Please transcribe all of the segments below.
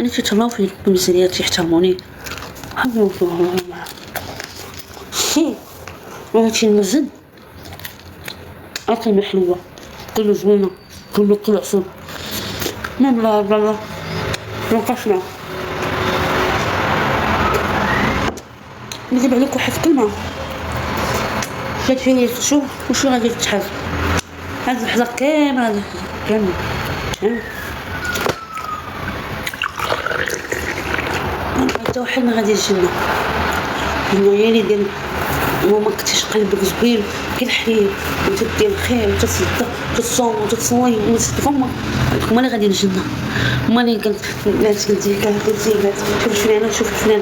انا تيتهلاو في الميزانيات تيحترموني حنا شي هادشي المزن اكل حلوه كله زوينه كله كل عسل لا لا لا نقاشنا نجيب عليك واحد الكلمه هادشي شوف وشو غادي تحل هاد اللحظه كامل حتى واحد ما غادي يجينا العيالي ديال ماما كنتيش قلبك زوين كنحيي وتدير الخير وتصدق وتصوم وتصوي وتسد فمك هما اللي غادي نجينا هما اللي كنت قلتي شوف فلانه شوف فلان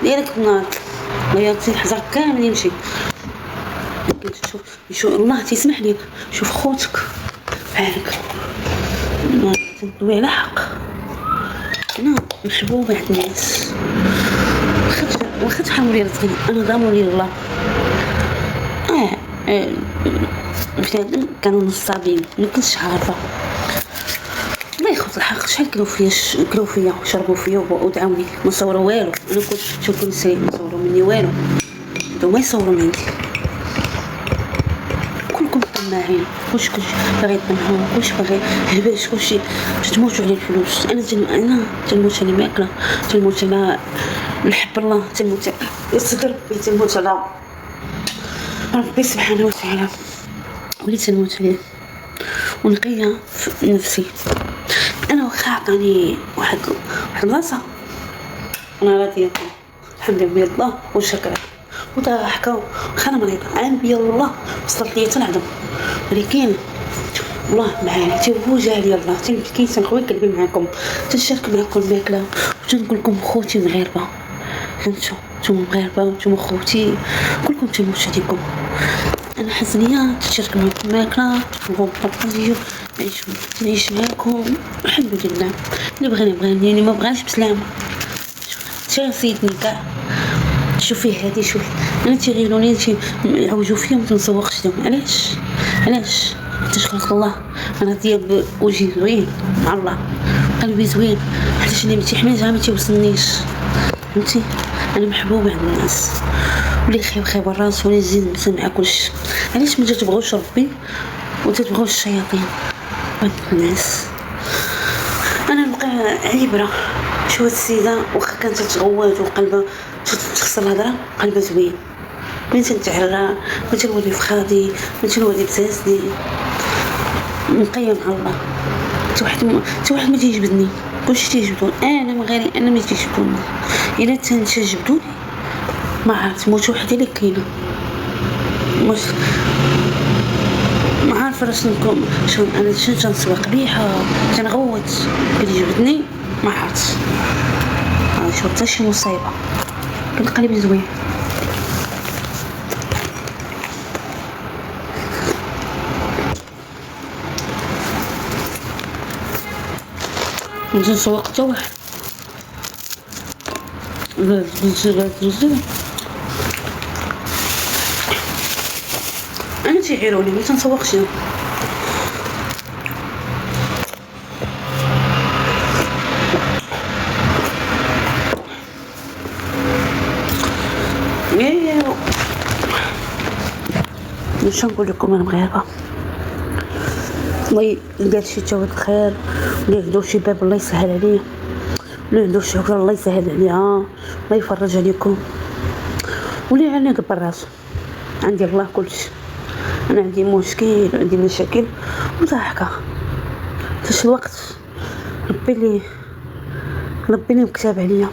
ديالك النار وياتي الحجر كامل يمشي شوف الله تيسمح لك شوف خوتك بحالك ما تدوي على حق انا محبوبه عند الناس واخا شحال ولي رزقني انا ضامن لي الله بنادم كانوا نصابين ما كنتش عارفه الله ياخذ الحق شحال كلوا فيا وشربوا فيا ودعاوني ما صوروا والو انا كنت شوفوا نسي ما صوروا مني والو ما يصوروا مني كلكم طماعين كلشي باغي يطمعوا كلشي باغي هباش كلشي تموتوا على الفلوس انا تنموت على الماكله تنموت على نحب الله تنموت على الصدر تنموت على ربي سبحانه وتعالى وليت تنموت عليه ونقيه في نفسي انا واخا عطاني واحد البلاصه انا راضيه الحمد لله الله وشكرا وضحكوا خانا مريضه عن بيا الله وصلت لي تنعدم ولكن الله معايا توجه لي الله تنبكي تنخوي قلبي معاكم تنشارك معكم الماكله وتنقول لكم خوتي مغاربه نتوما مغاربه وانتم خوتي كلكم تموت عليكم انا حزنيه تشارك معكم الماكله ونبقى نعيش معكم الحمد لله اللي بغاني اللي ما بغانيش بسلامه شي سيدني كاع شوفي هذه شوفي انا تيغيروني يعوجوا فيا ما تنسوقش لهم علاش تشكرك الله انا ديال وجهي زوين مع الله قلبي زوين حيت اللي متيحملها ما تيوصلنيش فهمتي انا محبوبه عند الناس واللي خايب الراس ولا يزيد نسمع كلشي علاش ما تبغوش ربي وتتبغوش الشياطين بنت الناس انا نبقى عبره شو السيده واخا كانت تغوت وقلبها تخسر الهضره قلبها زوين من تنتعرى ما تنولي فخادي ما تنولي بزازني نقيم على الله حتى واحد ما تيجبدني كلشي تيجبدون انا من غيري انا ما تيجبدوني الا تنجبدوني ما عرفت موت وحدي اللي كاينه مش ما عارفه راش نكون شنو انا تنسوق بيها تنغوت كيجبدني ما عرفت شو حتى شي مصيبه كان قلبي زوين نسوق حتى واحد لا انا تيعيروني ما تنسوقش واش نقول لكم انا مغاربه الله يدير شي جواد الخير اللي عنده شي باب الله يسهل عليه اللي عنده شي حاجه الله يسهل عليها الله يفرج عليكم واللي عاني دبر راسو عندي الله كلشي انا عندي مشكل عندي مشاكل وضحكه فاش الوقت ربي اللي مكتاب عليا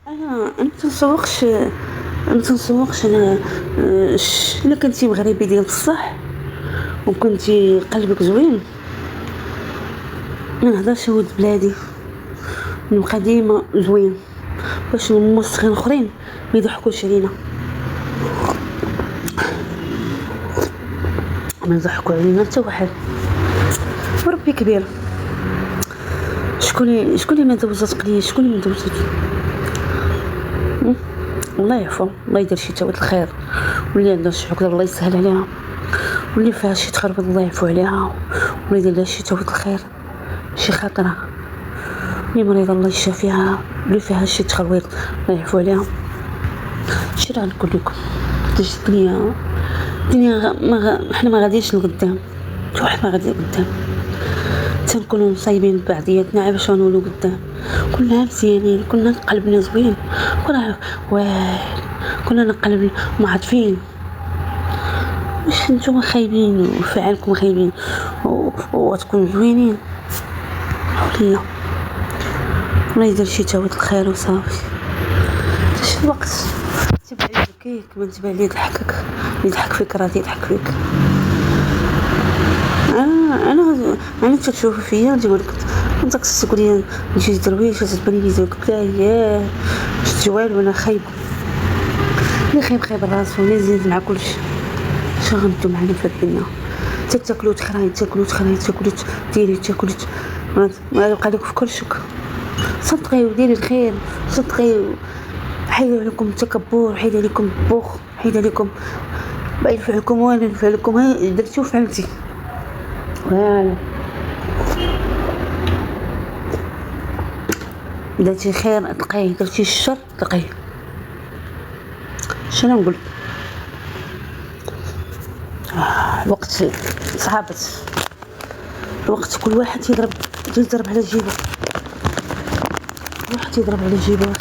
انا ما تنسوقش انا الا كنتي مغربي ديال الصح وكنتي قلبك زوين ما نهضرش ود بلادي نبقى ديما زوين باش الموسخين الاخرين ما يضحكوش علينا ما يضحكوا علينا حتى واحد وربي كبير شكون اللي ما دوزات قليل شكون اللي ما دوزات الله يعفو الله يدير شي توات الخير واللي عندها شي حكمه الله يسهل عليها واللي فيها شي تخربط الله يعفو عليها واللي يدير لها شي توات الخير شي خطرة اللي مريضة الله يشافيها، اللي فيها شي تخلويط الله يعفو عليها. شي غنقول لكم الدنيا احنا ما غاديش لقدام، واحد ما غادي لقدام، تنكونوا صايبين بعضياتنا باش غنولوا قدام. كنا مزيانين، كنا قلبنا زوين، كنا نقلب معطفين. واش نتوما خايبين وفعالكم خايبين وتكونوا زوينين؟ لا، الله يدير شي تعود الخير وصافي. شي الوقت تبع يبكيك ما تبع لي يضحكك، يضحك فيك راه يضحك فيك. انا تشوفوا فيا تقول لك انت تقول لي نجي درويش تبان لي زوج كلايا جوال وانا خايب. اللي خايب الراس ولا زيد مع كلشي. شغلتوا معنا في الدنيا تاكلوا تخراي تاكلوا ديري تاكلوا ما يبقى لك في كلشك. صدقي وديري الخير، صدقي حيد عليكم التكبر، حيد عليكم البخ، حيد عليكم ما ينفعكم ولا ينفعكم. درتي وفعلتي فوالا. درتي خير تلقايه، درتي الشر تلقايه. شنو نقول؟ الوقت صعبت، الوقت كل واحد يضرب على جيبه، كل واحد يضرب على جيبه.